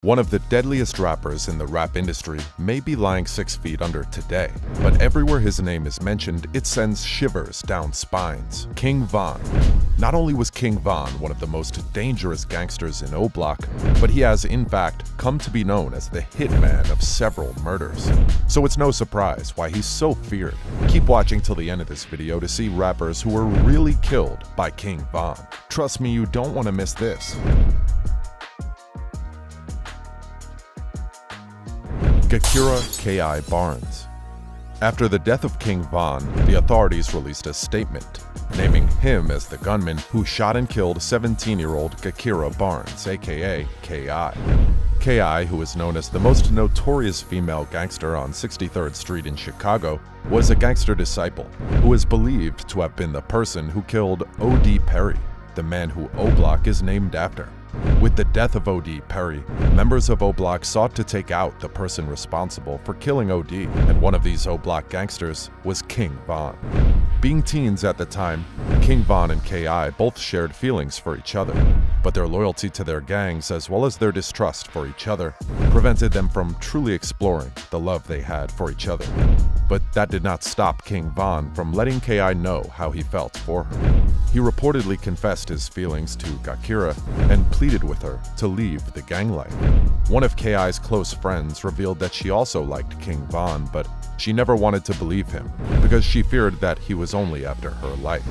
One of the deadliest rappers in the rap industry may be lying 6 feet under today, but everywhere his name is mentioned, it sends shivers down spines. King Von. Not only was King Von one of the most dangerous gangsters in O Block, but he has in fact come to be known as the hitman of several murders. So it's no surprise why he's so feared. Keep watching till the end of this video to see rappers who were really killed by King Von. Trust me, you don't want to miss this. Gakira K.I. Barnes. After the death of King Von, the authorities released a statement, naming him as the gunman who shot and killed 17-year-old Gakira Barnes, aka K.I. K.I., who is known as the most notorious female gangster on 63rd Street in Chicago, was a gangster disciple who is believed to have been the person who killed O.D. Perry, the man who O Block is named after. With the death of O.D. Perry, members of O Block sought to take out the person responsible for killing O.D., and one of these O Block gangsters was King Von. Being teens at the time, King Von and K.I. both shared feelings for each other, but their loyalty to their gangs as well as their distrust for each other prevented them from truly exploring the love they had for each other. But that did not stop King Von from letting K.I. know how he felt for her. He reportedly confessed his feelings to Gakira and pleaded with her to leave the gang life. One of K.I.'s close friends revealed that she also liked King Von, but she never wanted to believe him because she feared that he was only after her life.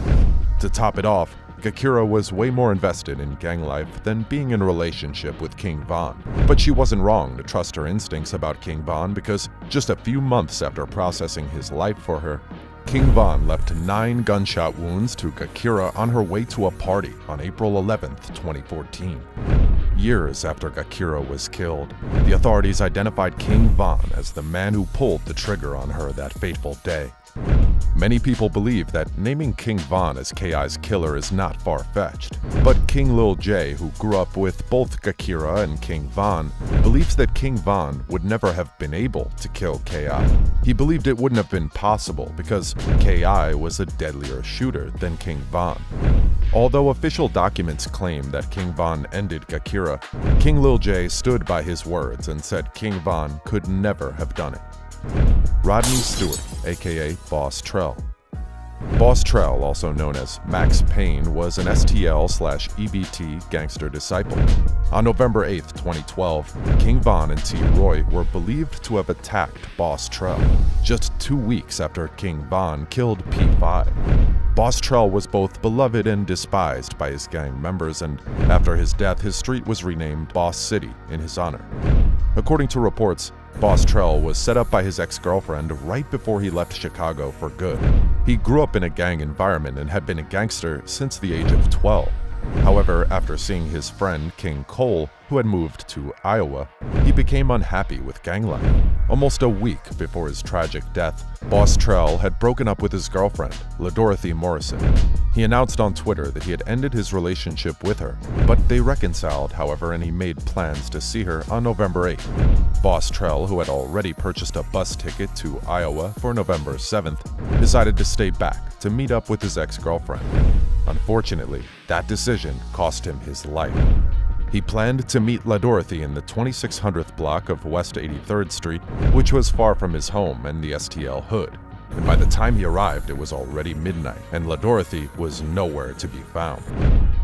To top it off, Gakira was way more invested in gang life than being in a relationship with King Von. But she wasn't wrong to trust her instincts about King Von because just a few months after processing his life for her, King Von left 9 gunshot wounds to Gakira on her way to a party on April 11, 2014. Years after Gakira was killed, the authorities identified King Von as the man who pulled the trigger on her that fateful day. Many people believe that naming King Von as K.I.'s killer is not far-fetched, but King Lil J, who grew up with both Gakira and King Von, believes that King Von would never have been able to kill K.I. He believed it wouldn't have been possible because K.I. was a deadlier shooter than King Von. Although official documents claim that King Von ended Gakira, King Lil J stood by his words and said King Von could never have done it. Rodney Stewart, aka Bosstrell. Bosstrell, also known as Max Payne, was an STL/EBT gangster disciple. On November 8, 2012, King Von and T. Roy were believed to have attacked Bosstrell just 2 weeks after King Von killed P5. Bosstrell was both beloved and despised by his gang members, and after his death, his street was renamed Boss City in his honor. According to reports, Bosstrell was set up by his ex-girlfriend right before he left Chicago for good. He grew up in a gang environment and had been a gangster since the age of 12. However, after seeing his friend King Cole, who had moved to Iowa, he became unhappy with gang life. Almost a week before his tragic death, Bosstrell had broken up with his girlfriend, LaDorothy Morrison. He announced on Twitter that he had ended his relationship with her, but they reconciled, however, and he made plans to see her on November 8th. Bosstrell, who had already purchased a bus ticket to Iowa for November 7th, decided to stay back to meet up with his ex-girlfriend. Unfortunately, that decision cost him his life. He planned to meet LaDorothy in the 2600th block of West 83rd Street, which was far from his home and the STL hood. And by the time he arrived, it was already midnight, and LaDorothy was nowhere to be found.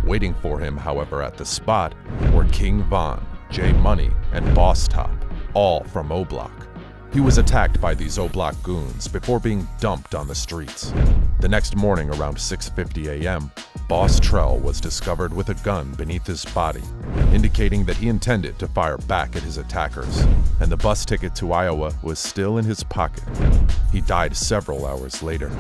Waiting for him, however, at the spot were King Von, J Money, and Boss Top, all from O Block. He was attacked by these O Block goons before being dumped on the streets. The next morning around 6:50 a.m., Bosstrell was discovered with a gun beneath his body, indicating that he intended to fire back at his attackers, and the bus ticket to Iowa was still in his pocket. He died several hours later.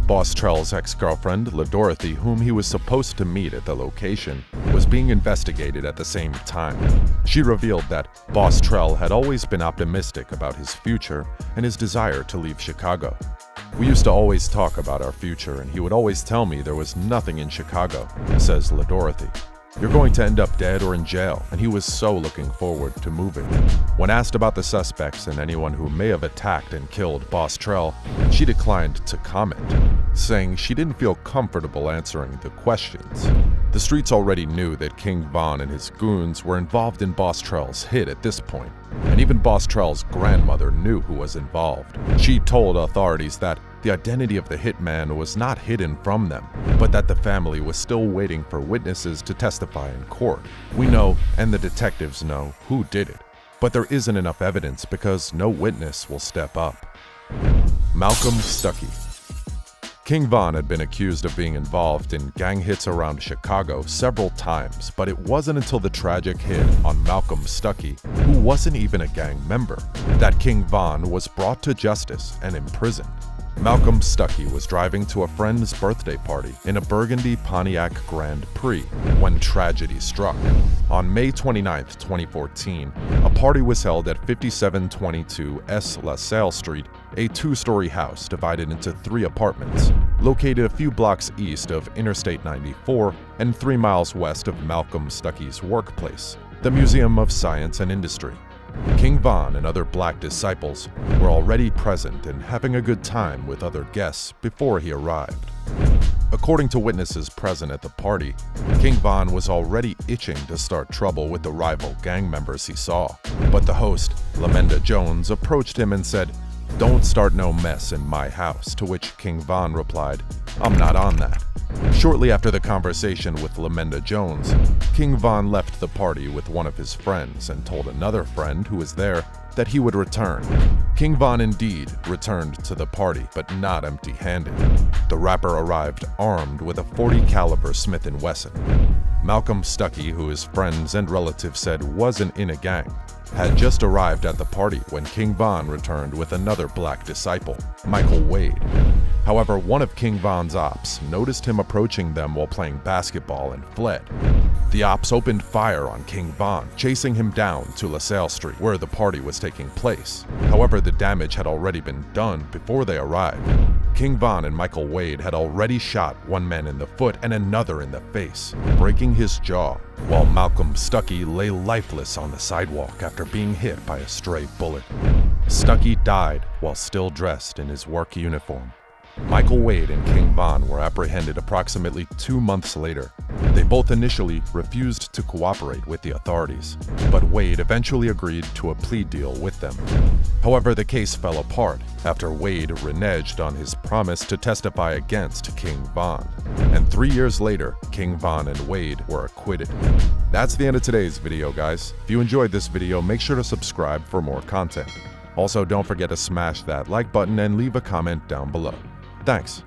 Bosstrell's ex-girlfriend, LaDorothy, whom he was supposed to meet at the location, was being investigated at the same time. She revealed that Bosstrell had always been optimistic about his future and his desire to leave Chicago. "We used to always talk about our future, and he would always tell me there was nothing in Chicago," says LaDorothy. "You're going to end up dead or in jail," and he was so looking forward to moving. When asked about the suspects and anyone who may have attacked and killed Bosstrell, she declined to comment, saying she didn't feel comfortable answering the questions. The streets already knew that King Von and his goons were involved in Bosstrell's hit at this point, and even Bosstrell's grandmother knew who was involved. She told authorities that the identity of the hitman was not hidden from them, but that the family was still waiting for witnesses to testify in court. We know, and the detectives know, who did it, but there isn't enough evidence because no witness will step up. Malcolm Stuckey. King Von had been accused of being involved in gang hits around Chicago several times, but it wasn't until the tragic hit on Malcolm Stuckey, who wasn't even a gang member, that King Von was brought to justice and imprisoned. Malcolm Stuckey was driving to a friend's birthday party in a burgundy Pontiac Grand Prix when tragedy struck. On May 29, 2014, a party was held at 5722 S. LaSalle Street, a two-story house divided into 3 apartments, located a few blocks east of Interstate 94 and 3 miles west of Malcolm Stuckey's workplace, the Museum of Science and Industry. King Von and other black disciples were already present and having a good time with other guests before he arrived. According to witnesses present at the party, King Von was already itching to start trouble with the rival gang members he saw, but the host, LaMenda Jones, approached him and said, "Don't start no mess in my house," to which King Von replied, "I'm not on that." Shortly after the conversation with LaMenda Jones, King Von left the party with one of his friends and told another friend who was there that he would return. King Von indeed returned to the party, but not empty-handed. The rapper arrived armed with a .40 caliber Smith & Wesson. Malcolm Stuckey, who his friends and relatives said wasn't in a gang, had just arrived at the party when King Von returned with another black disciple, Michael Wade. However, one of King Von's ops noticed him approaching them while playing basketball and fled. The ops opened fire on King Von, chasing him down to LaSalle Street, where the party was taking place. However, the damage had already been done before they arrived. King Von and Michael Wade had already shot one man in the foot and another in the face, breaking his jaw, while Malcolm Stuckey lay lifeless on the sidewalk after being hit by a stray bullet. Stuckey died while still dressed in his work uniform. Michael Wade and King Von were apprehended approximately 2 months later. They both initially refused to cooperate with the authorities, but Wade eventually agreed to a plea deal with them. However, the case fell apart after Wade reneged on his promise to testify against King Von, and 3 years later, King Von and Wade were acquitted. That's the end of today's video, guys. If you enjoyed this video, make sure to subscribe for more content. Also, don't forget to smash that like button and leave a comment down below. Thanks.